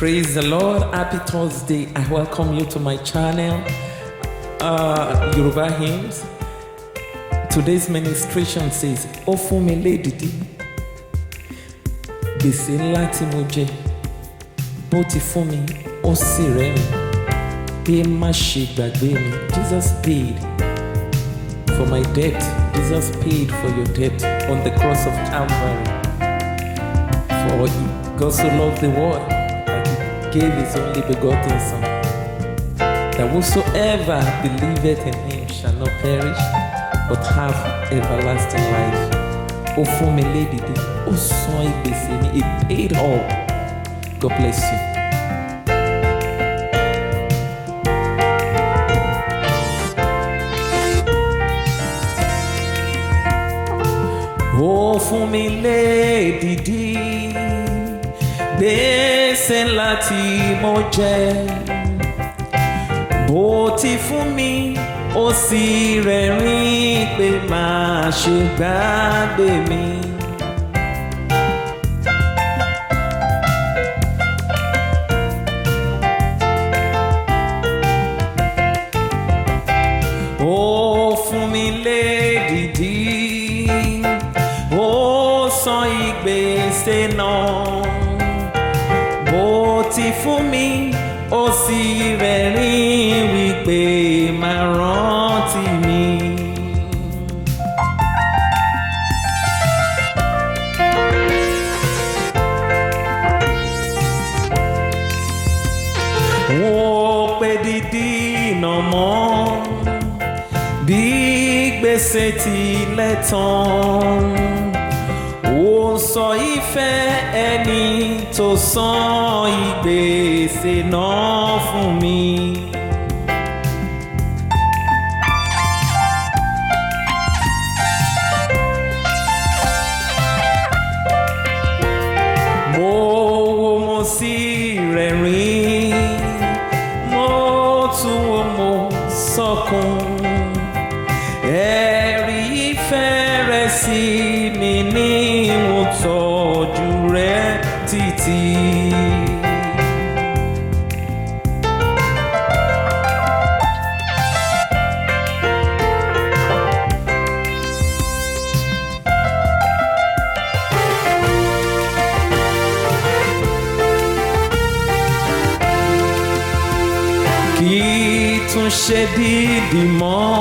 Praise the Lord. Happy Thursday. I welcome you to my channel, Yoruba Hymns. Today's ministration says, Ó fún mi lédìdí, gbèsè ńlá tí mo jẹ, bó ti fún mi, ó sì rẹ́rìn, pé má ṣe gbàgbé mi. Jesus paid for my debt. Jesus paid for your debt on the cross of Calvary. For God so loved the world that He gave His only begotten Son, that whosoever believeth in Him shall not perish, but have everlasting life. Ó fún mi lédìdí, ó san ìgbésẹ̀ mi. He paid all. God bless you. Ó fún mi lédìdí, gbèsè ńlá tí mo jẹ, bó ti fún mi, ó sì rẹ́rìn pé má ṣe gbàgbé mi. Ó fún mi lédìdí, ó san ìgbésẹ̀ náà, bó ti fún mi, ó sì rẹ́rìn wípé má rántí mi. Ó pé dídí nà mọ́ bí gbèsè tilẹ̀ tán. Ó sọ ìfẹ́ ẹni tó san ìgbésẹ̀ náà fún mi. Mo sì rẹ́rìn, mo tún wò mo sọkún. Ẹ̀rí ìfẹ́ rẹ̀ sí mi ní mo tọ́jú rẹ̀ títí. Kì í tún ṣe dídì mọ́,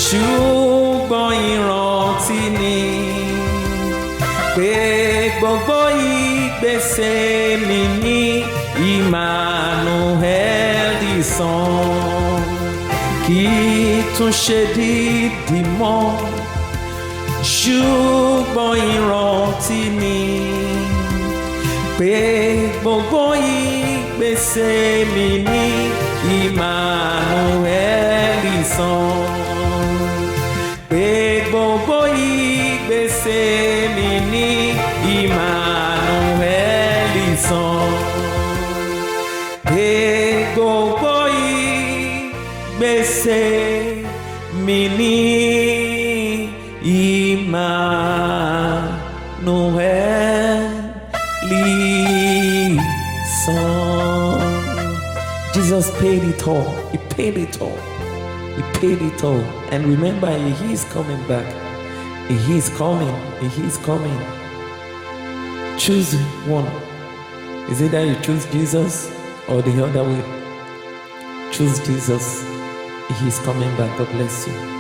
ṣùgbọ́n ìrántí ni pé gbogbo ìgbésẹ̀ mi ní Emmanuel san. Kì í tún ṣe dídì mọ́, ṣùgbọ́n ìrántí ni pé gbogbo ìgbésẹ̀ mi ní Emmanuel san. Pé gbogbo ìgbésẹ̀ mi ní Emmanuel san. Pé gbogbo ìgbésẹ̀ mi ní Emmanuel son. Jesus paid it all. He paid it all. He paid it all. And remember, He is coming back. He is coming. He is coming. Choose one. Is it that you choose Jesus or the other way? Choose Jesus. He is coming back. God bless you.